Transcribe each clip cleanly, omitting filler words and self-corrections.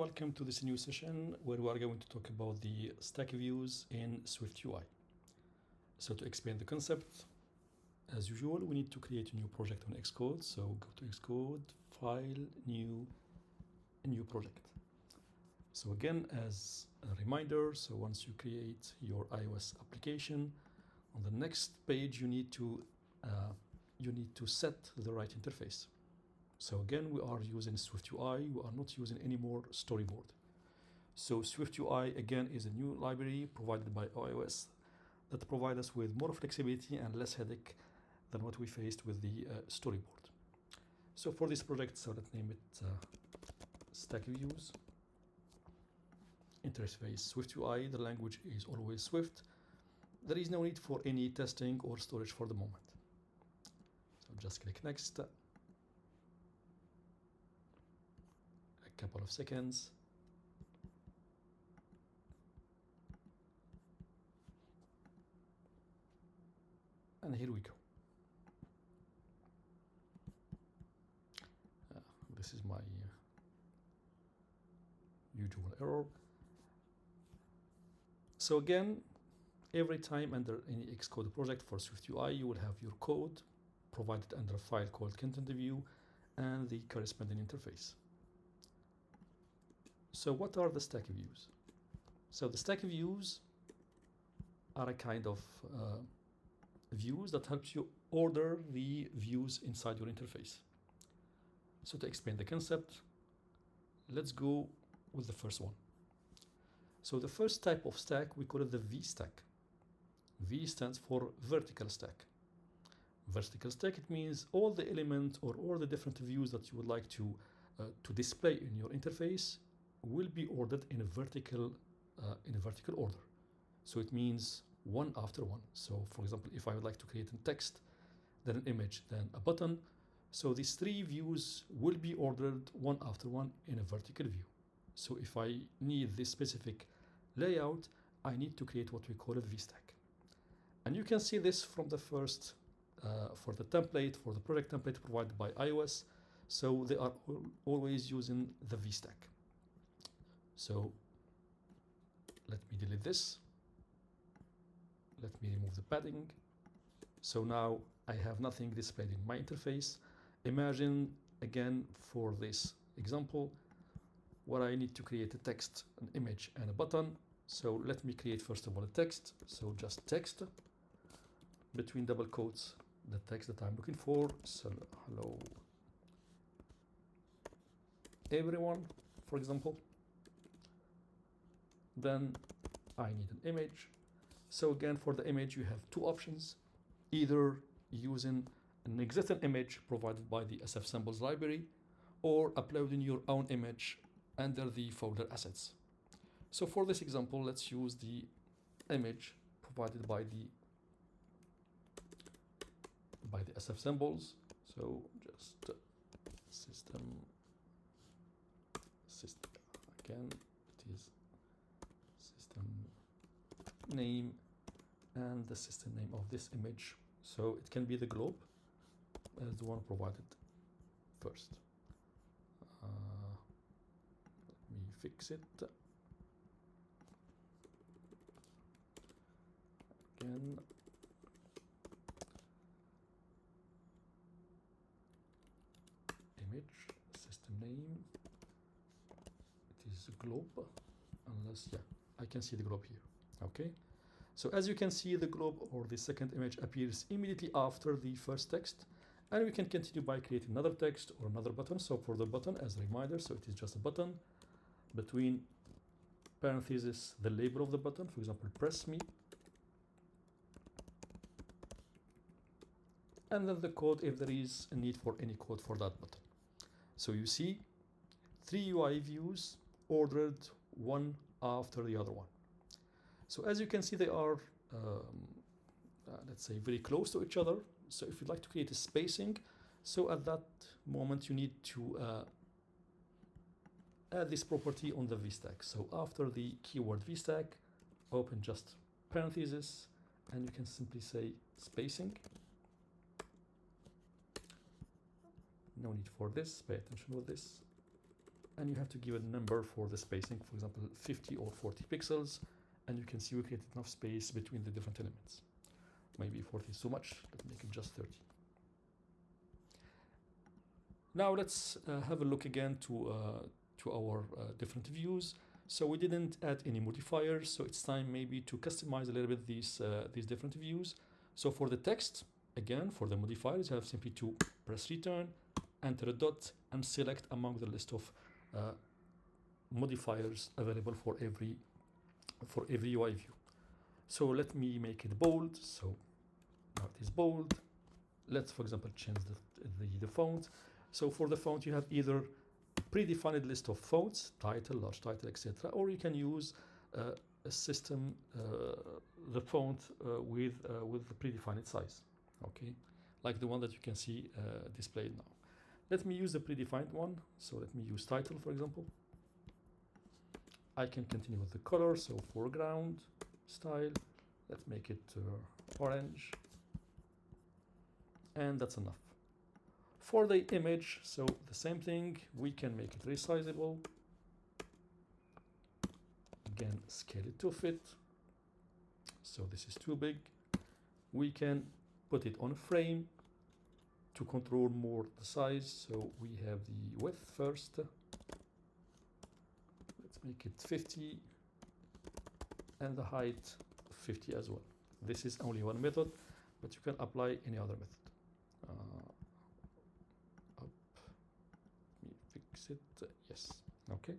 Welcome to this new session where we are going to talk about the StackViews in SwiftUI. So to explain the concept, as usual, we need to create a new project on Xcode. So go to Xcode, File, New Project. So again, as a reminder, so once you create your iOS application, on the next page you need to set the right interface. So again, we are using SwiftUI, we are not using any more storyboard. So SwiftUI again is a new library provided by iOS that provides us with more flexibility and less headache than what we faced with the storyboard. So for this project, so let's name it StackViews. Interface SwiftUI, the language is always Swift. There is no need for any testing or storage for the moment. So just click next. Couple of seconds. And here we go. This is my usual error. So again, every time under any Xcode project for SwiftUI, you will have your code provided under a file called content view and the corresponding interface. So what are the stack views? So the stack views are a kind of views that helps you order the views inside your interface. So to explain the concept, let's go with the first one. So the first type of stack, we call it the VStack. V stands for vertical stack. Vertical stack, it means all the elements or all the different views that you would like to display in your interface will be ordered in a vertical order. So it means one after one. So for example, if I would like to create a text, then an image, then a button. So these three views will be ordered one after one in a vertical view. So if I need this specific layout, I need to create what we call a VStack. And you can see this from the first, for the template, for the project template provided by iOS. So they are always using the VStack. So let me delete this. Let me remove the padding. So now I have nothing displayed in my interface. Imagine again for this example where I need to create a text, an image, and a button. So let me create first of all a text. So just text between double quotes, the text that I'm looking for. So hello everyone, for example. Then I need an image. So again, for the image, you have two options, either using an existing image provided by the SF Symbols library or uploading your own image under the folder assets. So for this example, let's use the image provided by the SF Symbols. So just system again, it is system name and the system name of this image. So it can be the globe as the one provided first. Let me fix it. Again. Image, system name. It is a globe, unless, yeah, I can see the globe here. Okay, so as you can see, the globe or the second image appears immediately after the first text, and we can continue by creating another text or another button. So for the button, as a reminder, so it is just a button between parentheses the label of the button, for example, press me, and then the code if there is a need for any code for that button. So you see three UI views ordered one after the other one. So as you can see, they are, let's say, very close to each other. So if you'd like to create a spacing, so at that moment you need to add this property on the VStack. So after the keyword VStack, open just parentheses, and you can simply say spacing. No need for this, pay attention with this. and you have to give a number for the spacing, for example, 50 or 40 pixels, and you can see we created enough space between the different elements. Maybe 40 is too much, let's make it just 30. Now let's have a look again to our different views. So we didn't add any modifiers, so it's time maybe to customize a little bit these different views. So for the text, again, for the modifiers, you have simply to press return, enter a dot, and select among the list of modifiers available for every UI view. So let me make it bold. So now it is bold. Let's, for example, change the font. So for the font, you have either predefined list of fonts, title, large title, etc., or you can use a system, the font with the predefined size, okay, like the one that you can see displayed now. Let me use the predefined one. So let me use title, for example. I can continue with the color. So foreground style. Let's make it orange, and that's enough. For the image, so the same thing, we can make it resizable. Again, scale it to fit. So this is too big. We can put it on a frame to control more the size. So we have the width first. Let's make it 50, and the height 50 as well. This is only one method, but you can apply any other method. Yes, okay.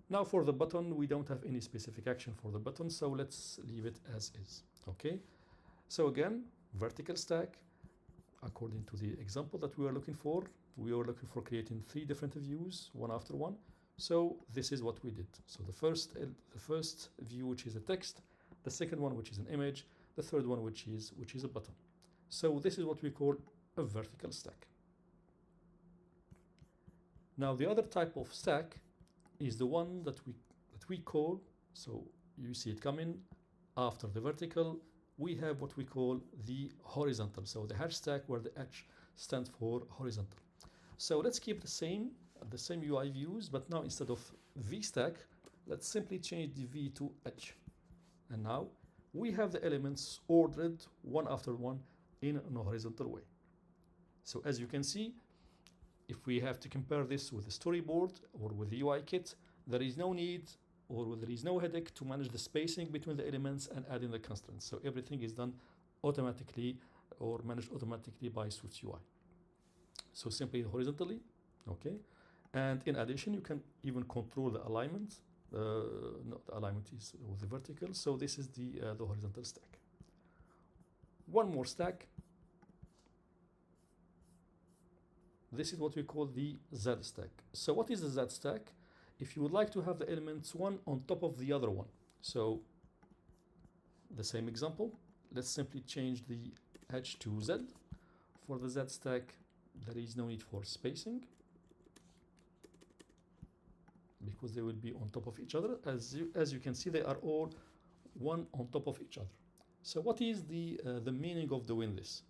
Now for the button, we don't have any specific action for the button, so let's leave it as is, okay? So again, vertical stack, according to the example that we were looking for creating 3 different views, one after one. So this is what we did. So the first view, which is a text, the second one, which is an image, the third one, which is a button. So this is what we call a vertical stack. Now the other type of stack is the one that we call, so you see it coming after the vertical, we have what we call the horizontal. So the HStack, where the H stands for horizontal. So let's keep the same UI views, but now instead of VStack, let's simply change the V to H. And now we have the elements ordered one after one in a horizontal way. So as you can see, if we have to compare this with the storyboard or with the UI kit, there is no need or there is no headache to manage the spacing between the elements and add in the constraints. So everything is done automatically or managed automatically by SwiftUI. So simply horizontally, okay. And in addition, you can even control the alignment. No, the alignment is with the vertical. So this is the horizontal stack. One more stack. This is what we call the ZStack. So what is the ZStack? If you would like to have the elements one on top of the other one. So the same example, let's simply change the H to Z. For the ZStack, there is no need for spacing because they will be on top of each other. As you can see, they are all one on top of each other. So what is the meaning of doing this?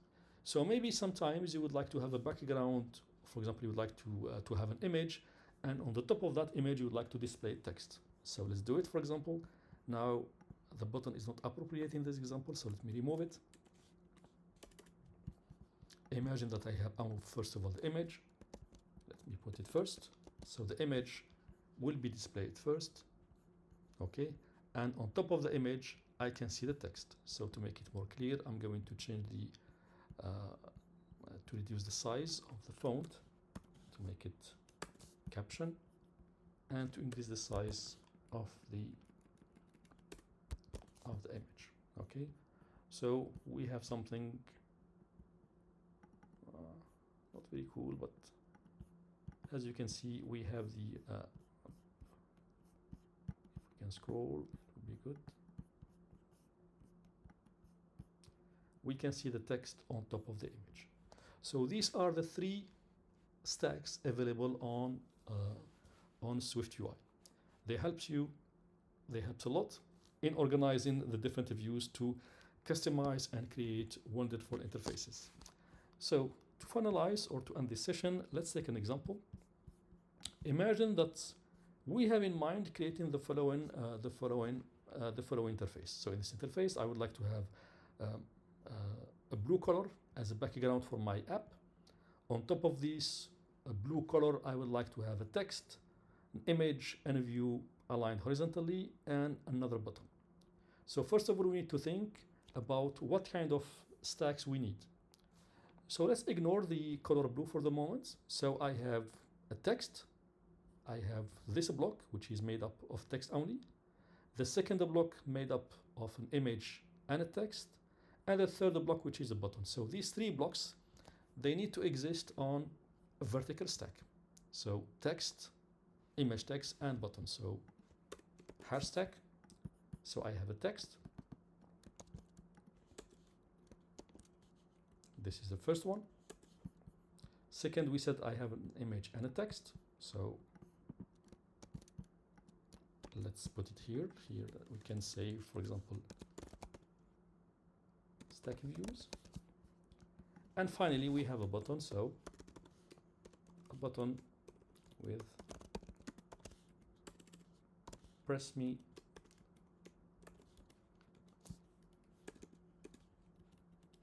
So maybe sometimes you would like to have a background. For example, you would like to have an image, and on the top of that image, you would like to display text. So let's do it, for example. Now, the button is not appropriate in this example, so let me remove it. Imagine that I have, first of all, the image. Let me put it first. So the image will be displayed first, okay? And on top of the image, I can see the text. So to make it more clear, I'm going to change to reduce the size of the font, to make it caption, and to increase the size of the image. Okay, so we have something not very cool, but as you can see, we have the if we can scroll, it would be good. We can see the text on top of the image. So these are the 3 stacks available on SwiftUI. They help a lot in organizing the different views to customize and create wonderful interfaces. So to finalize or to end this session, let's take an example. Imagine that we have in mind creating the following interface. So in this interface, I would like to have a blue color as a background for my app. On top of this blue color, I would like to have a text, an image, and a view aligned horizontally, and another button. So first of all, we need to think about what kind of stacks we need. So let's ignore the color blue for the moment. So I have a text. I have this block, which is made up of text only. The second block made up of an image and a text. And the third block, which is a button. So these three blocks, they need to exist on a vertical stack. So text, image text, and button. So HStack. So I have a text. This is the first one. Second, we said I have an image and a text. So let's put it here. Here we can say, for example, StackViews. And finally, we have a button. So a button with press me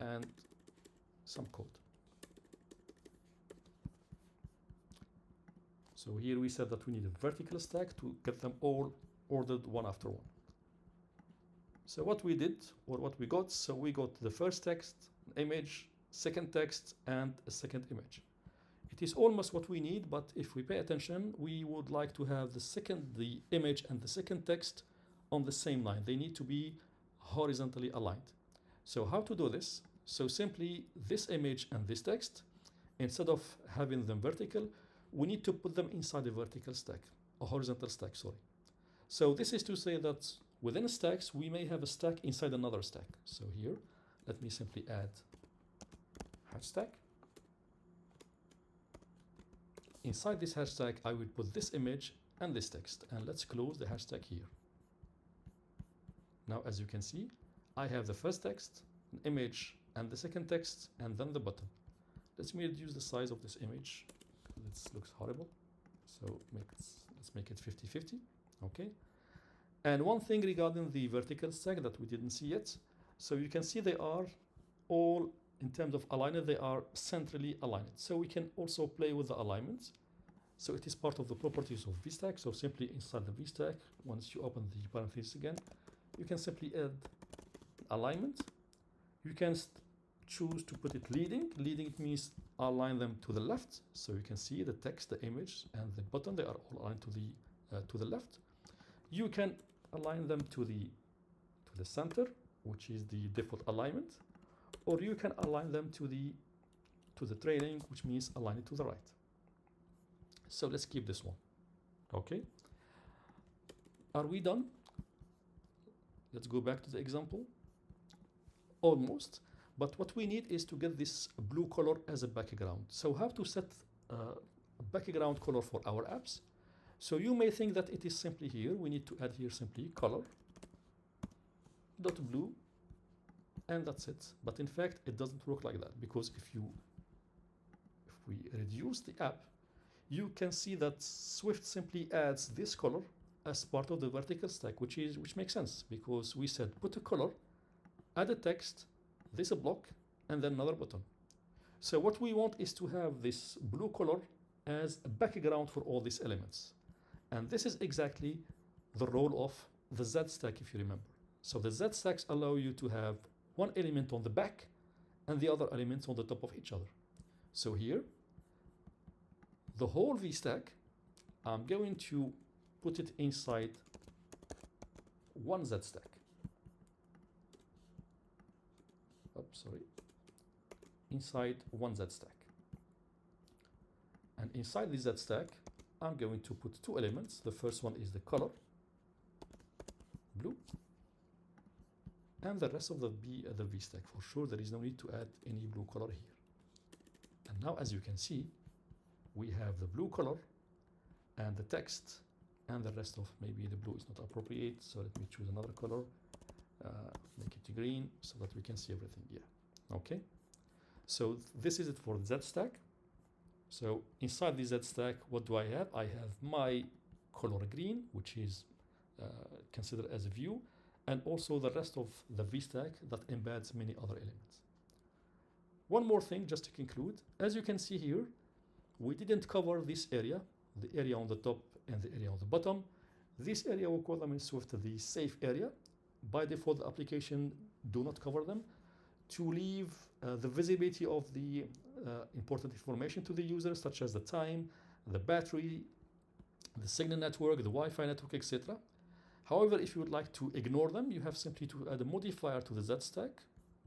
and some code. So here we said that we need a vertical stack to get them all ordered one after one. So what we did, or what we got, so we got the first text, image, second text, and a second image. It is almost what we need, but if we pay attention, we would like to have the image and the second text on the same line. They need to be horizontally aligned. So how to do this? So simply this image and this text, instead of having them vertical, we need to put them inside a vertical stack, a horizontal stack, sorry. So this is to say that within stacks, we may have a stack inside another stack. So here, let me simply add HStack. Inside this HStack, I will put this image and this text, and let's close the HStack here. Now, as you can see, I have the first text, an image, and the second text, and then the button. Let me reduce the size of this image. This looks horrible. So let's make it 50-50. Okay. And one thing regarding the vertical stack that we didn't see yet. So you can see they are all, in terms of alignment, they are centrally aligned. So we can also play with the alignment. So it is part of the properties of VStack. So simply inside the VStack, once you open the parentheses again, you can simply add alignment. You can choose to put it leading. Leading means align them to the left. So you can see the text, the image, and the button, they are all aligned to the left. You can align them to the center, which is the default alignment, or you can align them to the trailing, which means align it to the right. So let's keep this one. Okay. Are we done? Let's go back to the example. Almost. But what we need is to get this blue color as a background. So how to set a background color for our apps? So you may think that it is simply here. We need to add here simply color dot blue, and that's it. But in fact, it doesn't work like that, because if we reduce the app, you can see that Swift simply adds this color as part of the vertical stack, which makes sense, because we said put a color, add a text, this a block, and then another button. So what we want is to have this blue color as a background for all these elements. And this is exactly the role of the ZStack, if you remember. So the ZStacks allow you to have one element on the back and the other elements on the top of each other. So here, the whole VStack, I'm going to put it inside one ZStack. Inside one ZStack. And inside the ZStack, I'm going to put two elements. The first one is the color, blue, and the rest of the VStack. For sure, there is no need to add any blue color here. And now, as you can see, we have the blue color and the text, and the rest of, maybe the blue is not appropriate, so let me choose another color, make it green, so that we can see everything. Yeah, okay. So this is it for ZStack. So inside the ZStack, what do I have? I have my color green, which is considered as a view, and also the rest of the VStack that embeds many other elements. One more thing, just to conclude, as you can see here, we didn't cover this area, the area on the top and the area on the bottom. This area we call them in Swift the safe area. By default, the application do not cover them to leave the visibility of the important information to the user, such as the time, the battery, the signal network, the Wi-Fi network, etc. However, if you would like to ignore them, you have simply to add a modifier to the ZStack,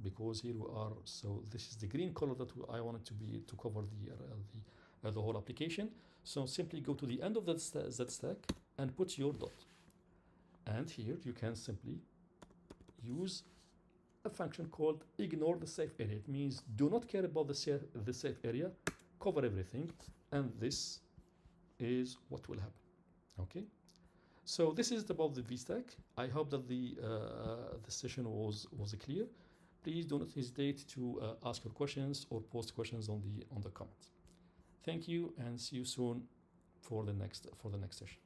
because here we are. So this is the green color that I wanted to cover the whole application. So simply go to the end of the ZStack and put your dot. And here you can simply use a function called ignore the safe area. It means do not care about the safe area, cover everything, and this is what will happen. Okay, so this is about the VStack. I hope that the session was clear. Please do not hesitate to ask your questions or post questions on the comments. Thank you, and see you soon for the next session.